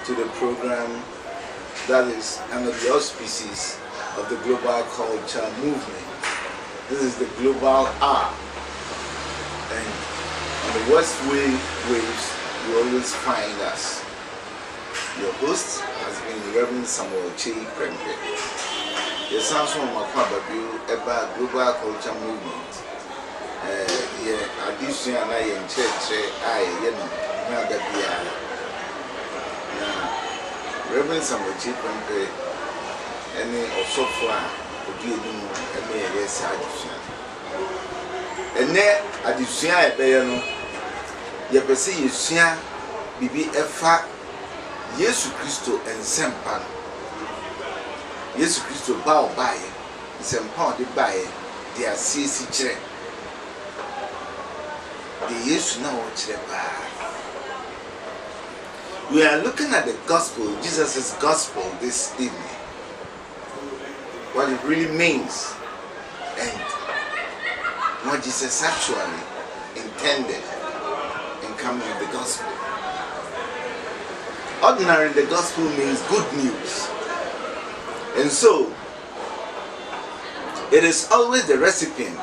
to the program that is under the auspices of the Global Culture Movement. This is the Global R. And on the Westway waves, you always find us. Your host has been Reverend Samuel Che Prempe. The sounds from Makwababu about Global Culture Movement. Addition and I in church, Reverend Samuel Che Prempe, any of software, and there addition I pay you perceive you see Bibi Efa Yesu Christo and Sempan Yesu Christo bow by Sempan de by their CC chair. The Yesu now we are looking at the gospel, Jesus' gospel this evening. What it really means and what Jesus actually intended in coming with the gospel. Ordinarily, the gospel means good news. And so, it is always the recipient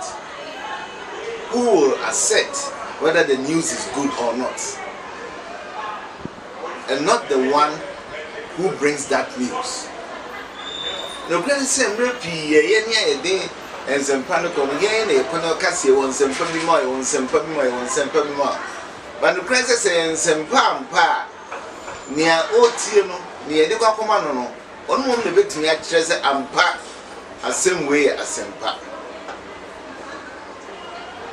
who will assert whether the news is good or not. And not the one who brings that news. No grand same and some panic on again, a panocassia on some pamimoy, on some pamimoy, on some pamimoy. But the princess and some pampa near Otino, near the Cocomano, on whom the victim actress and pa, a same way as some pa.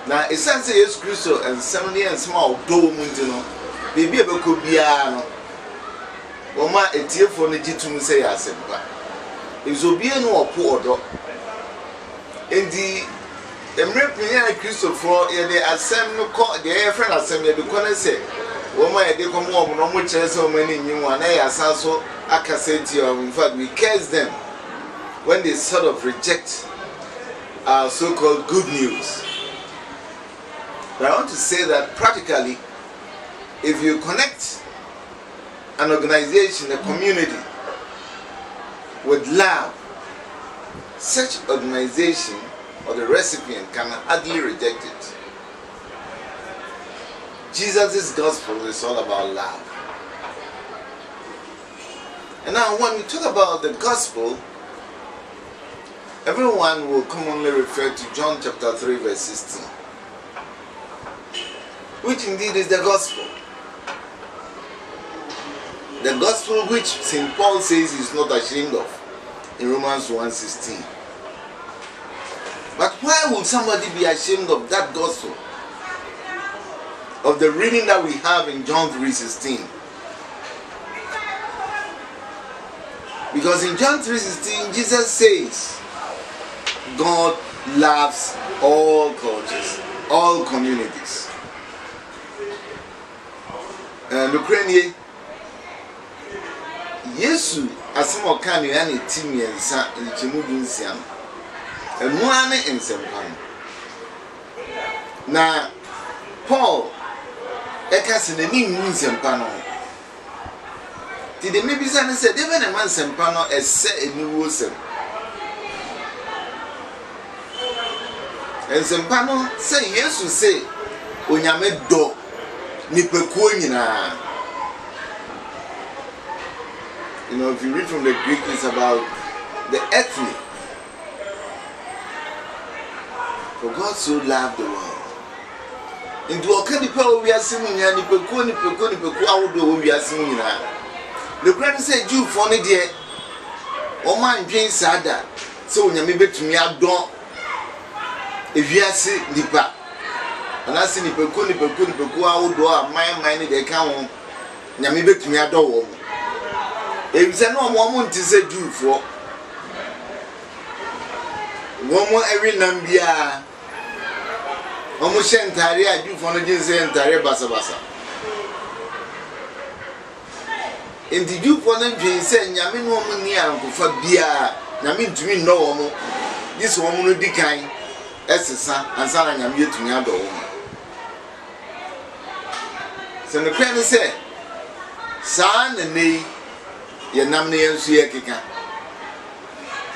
Now, it's Sansa Christo and 70 and small do Muntino, baby of a cubiano. Woma etiefo ne jitum say asempa ezobie no opo odo endi emre pinya Christopher ye de asem no ko de ye friend asem ye de ko ne say woma ye de ko mo no mo kire say o mani nyinwa na ya asaso akasenti of in fact we curse them when they sort of reject our so-called good news. But I want to say that practically if you connect an organization, a community with love, such organization or the recipient can hardly reject it. Jesus' gospel is all about love. And now when we talk about the gospel, everyone will commonly refer to John chapter 3 verse 16, which indeed is the gospel. The gospel which St. Paul says he's not ashamed of in Romans 1:16. But why would somebody be ashamed of that gospel? Of the reading that we have in John 3:16. Because in John 3:16, Jesus says, God loves all cultures, all communities. And Ukraine, Yesu asemo kan ya na timi ensa nchemu bi nsia enu ane ensempan na Paul ekase na ni mu nsempa no ti de mebi san se de be na man nsempa no ese eniwo sem ensempa no se Yesu se onyame do nipekuo nyina. You know, if you read from the Greek, it's about the ethnic. For God so loved the world. Into a candy power we are singing, and the Peconi, I would do we are singing. The grand said, you funny dear. Oh, my Jane Sada. So when you maybe to me, I don't. If you are sick, Nipa. And I see the Peconi, I would do my mind, they can't. Maybe to me, I don't. If you no one to say Jew for one more every Nambia almost entire Jew for the Jinsen entire Basa. In the Jew for them, Jinsen, Yamin woman near Uncle Fabia, Yamin to me no this woman will decline as a son and son and Yamir to me other woman. So the friend said, Son and me. ye nam ne yensu ye keka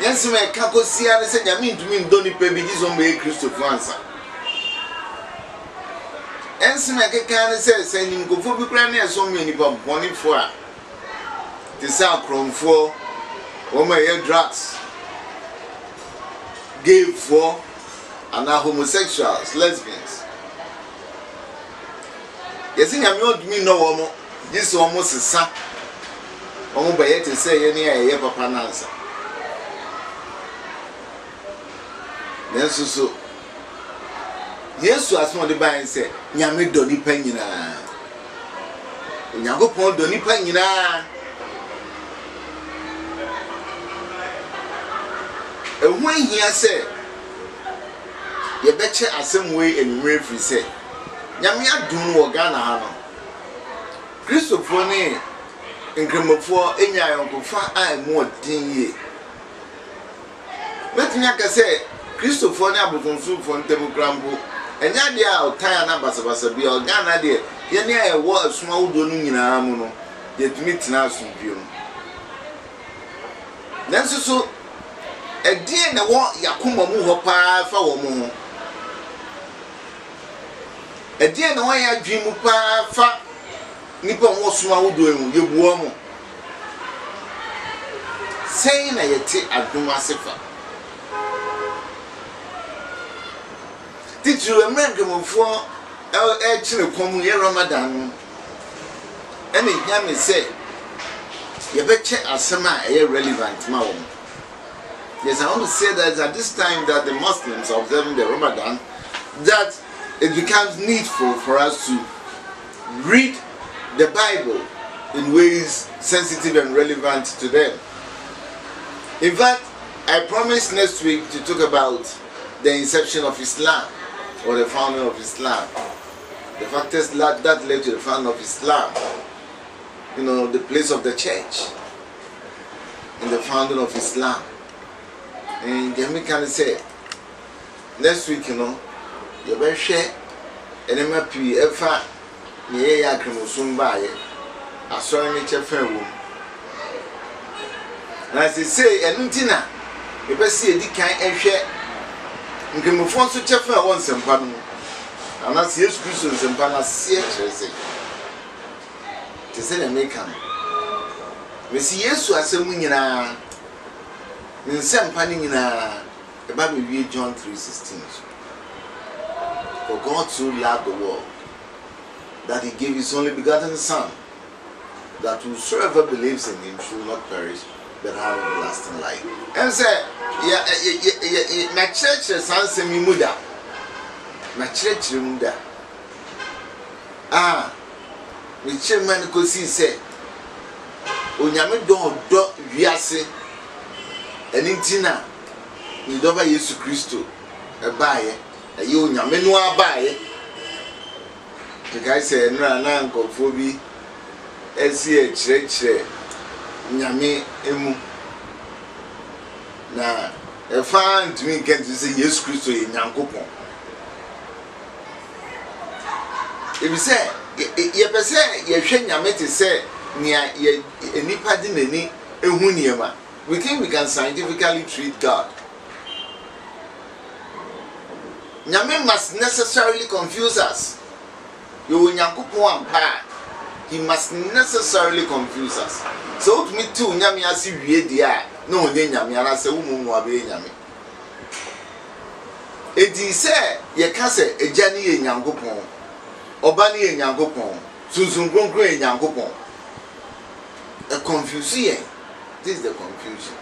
yensu me ka kosia ne se nyame ntumi ndo ni pe bi jizo mbe Kristo Fransa ensu me keka ne se nim kofo bi kra ne so me nipa bonifo a te sa kromfo o ma ye drugs gay for and are homosexuals, lesbians. Yes, in your me no woman, this almost a son. Omo by to say any a papa answer. Then so yes, as one the buy and say, Yami doni penina. Yago pon doni penina. And when he say, you betcha a some way and free say, Yamia do no Ghana Hano. Christopher in Grimofo, any uncle far I more 10 years. Let me say, Christopher Nabuton soup from Temugrambo, and Yadia or Tayana Basabasa be or Ghana dear, Yania a war of small doning in Amuno, yet meet now some view. Then so. A dear na wa yakuma mu ho pa fa wo mu a dear na wa ya dwimu pa fa nipa wo soma wo do emu yebuo mu sei na yete adom asefa titru emrenkemofo e chine komu ye Ramadan ene hia me say ye be che asema e relevant ma wo. Yes, I want to say that at this time that the Muslims are observing the Ramadan, that it becomes needful for us to read the Bible in ways sensitive and relevant to them. In fact, I promised next week to talk about the inception of Islam or the founding of Islam. The factors that led to the founding of Islam. You know, the place of the church in the founding of Islam. And Jamie can say next week, you know, you better share and MPF near Yakimusum by it. I saw any fair room. And as they say, and Ntina, you better see a decay and share. You can move on to Cheffer once and Panu. And that's yes, Christians and Pana say, to say, American. We see yes, I say, Winina. In some panning in a Bible, John 3:16. For God so loved the world that He gave His only begotten Son, that whosoever believes in Him should not perish but have everlasting life. And say, my church is answering me, Muda. My church is Muda. The chairman could see, say, Onyame don't viase. And in Tina, you don't buy Jesus Christ, a buyer, a you, Yamenua buy. The guy said, no, uncle, Phoebe, SCH, Yame, Emu. Now, a fan to me can say, yes, Christ in Yankopon. If you say, you say, you shouldn't have met to say, near any party, any, a Huniama. We think we can scientifically treat God. Nyame must necessarily confuse us. You will Nyankopon ampa. He must necessarily confuse us. So to me too, Nyame asi wie dia. No onye Nyame ara se umumu abe Nyame. Edi se ye ka se eja ni ye Nyankopon. Oba ni ye Nyankopon. Sunsun kronkron ye Nyankopon. A confusion. This is the confusion.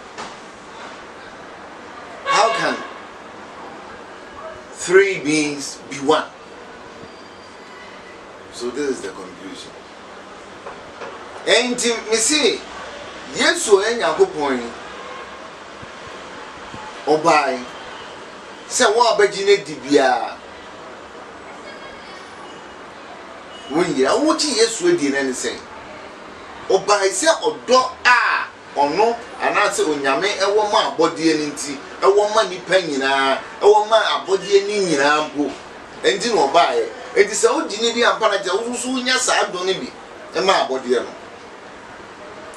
How can three beings be one? So this is the confusion. And me see, yes, so any Yankopon Obai say what Bejine Dibia. When you are watching yes, we did anything. Obai say Odo a ono anase onyame ewo ma abode ani nti ewo ma nipa nyina ewo ma abode ani nyina mpo enti no baaye enti se ogini bi ampa na je wusu nya sa do ne bi e ma abode no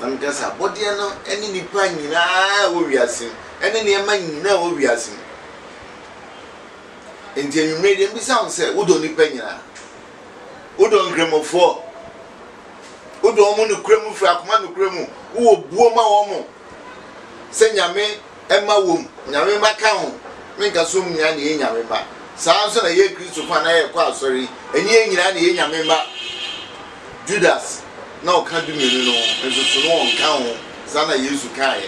I'm just a body no any pine na we are seeing any near mine now we are seeing. Until you made him sound say, Udoni Pena Udon Gremo 4 Udomunu Cremu Frakmanu Cremu, who Boma Omo Senyame Emma Wom, Yame Macao, make a sum yani Yameba. Sounds a year Christopher, sorry, and ye Yameba Judas. Now can't do me no, and so on count, Sana used to carry.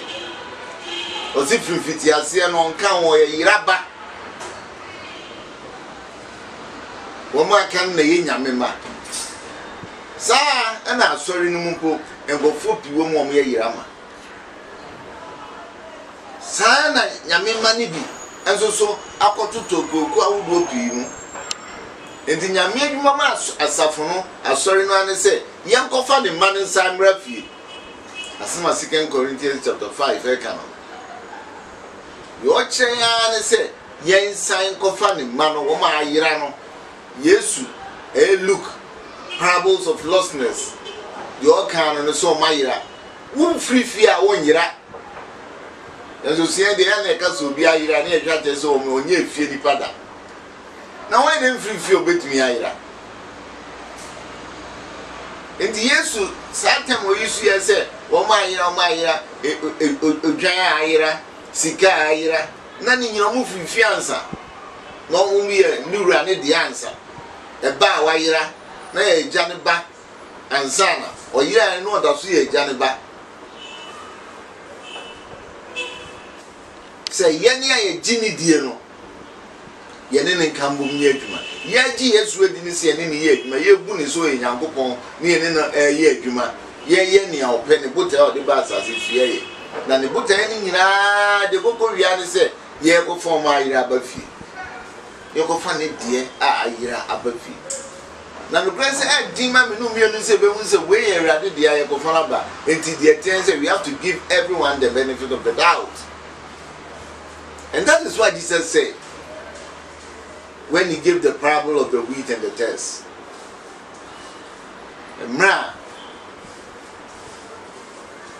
Or if you fit Yasia on count or Iraba. Woma kan na ye nyame ma saa na asori no mpo engofo piwo mo ye yirama saa na nyame ma ni bi enso so akototo koku awudo pi mu enti nyame adwuma ma asafo no asori no ane se yenkofa de man nsa mra fie asema 2 Corinthians chapter 5 e kan yo chen ane se yen san kofa ne man no wo ma ayira no Yesu, look, parables of lostness. Your can and so Mayra. Won't free fear 1 year. As you see, the Anacas will be a year near Judges or near Fili Pada. Now I didn't free fear with me, Ira. And the Yesu, Satan will use you say, oh my Ujaya Ira, Sika Ira, none in your moving fianza. No only a new run the answer. A bar wire, nay, Janiba and Sana, or yeah, no, that's here, Janiba. Say, Yania, a Ginny Diano. Yanin can move near Juma. Yaji is ready to see any year, my year boon is so in Yampopon, near a year Juma. Yea, or penny butter out the bars as if ye. Then the butter any the Boko Riani said, ye go for my Rabafi. You go find it, dear. Ira Abafi. Now the president, Dima, no merely say, we say, way around the eye of Fanaba. Until the attention, we have to give everyone the benefit of the doubt. And that is what Jesus said when he gave the parable of the wheat and the tares. Mra.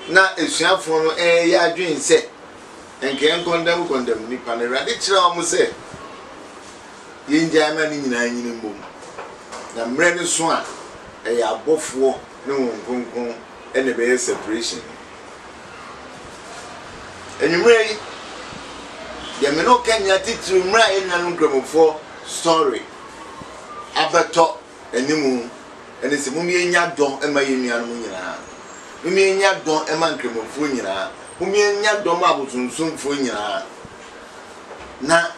Now, if you have from a dream, say, and can condemn Nipan, and Radich almost say. Yin Germany in a minimum. The Mren Swan, a above no and a bear separation. And you may, the Meno Kenya teach you Mra and 4 story. Abato and the moon, and it's a mummy in your door and my union munina. Mummy in your door and man cremo funina, mummy in your door marbles soon funina. Now,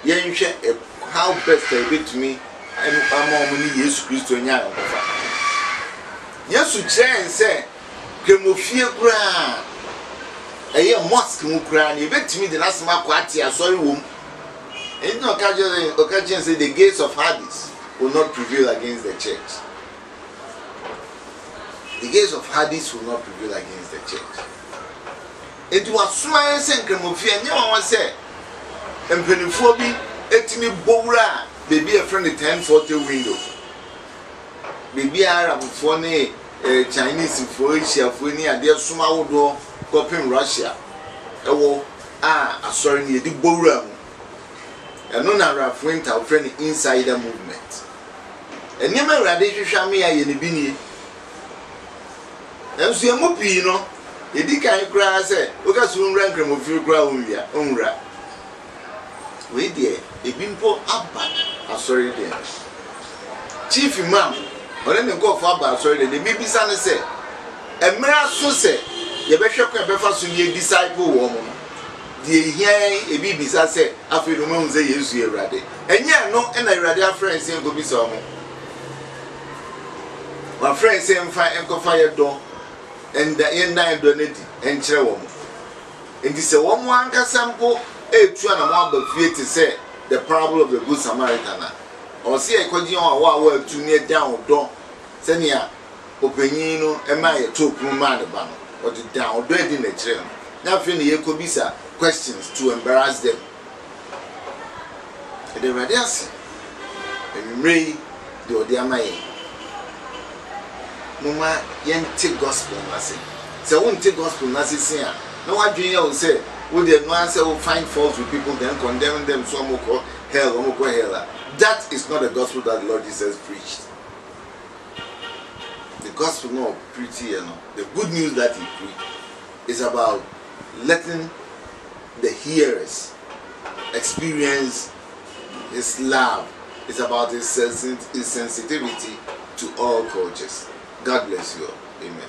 yen share a how best they be to me and I'm on Jesus Christ in your yes, you say and say, Cremofia Grand. A year mosque Mukran, you bet me the last Maquati, I saw you. Ain't no occasion say the gates of Hades will not prevail against the church. The gates of Hades will not prevail against the church. It was smiles and Cremofia, no one said, and Peniphobi. Etimi Bora, baby a friend 1040 window. Baby Arab for Chinese for Asia for near their small door, copying Russia. Sorry, near the Bora. And no Arab went our friend inside the movement. And never Radisha Shamia Yenibini. And so Mupi, you know, the dick I cry, say, look at soon rank of your ground, Umra. We dear. Ebimpo Abba, sorry there. Chief Imam, or then go for Abba, sorry, the baby son say, a mera so say, you better prefer to be a disciple woman. The here a baby say, after the moon say, yes, you're ready. And yet, no, and I rather friends saying, go be some. My friend saying, fire and fire door, and the end nine donate and chair woman. And this a one can sample, a two and a one but fear to say. The parable of the Good Samaritan. Or see a quadrant or to near down door. Senia, Openino, and my 2 man banner, or the down dead in the trail. Now, Finny Yakobisa questions to embarrass them. And they were there, and Ray, the Odiamae. Mama, yen take gospel, I say. So won't take gospel nasi no one dream you say would the no answer will find fault with people then condemn them so call hell hell. That is not the gospel that the Lord Jesus preached. The gospel no pretty, you know. The good news that he preached is about letting the hearers experience his love. It's about his sensitivity to all cultures. God bless you all. Amen.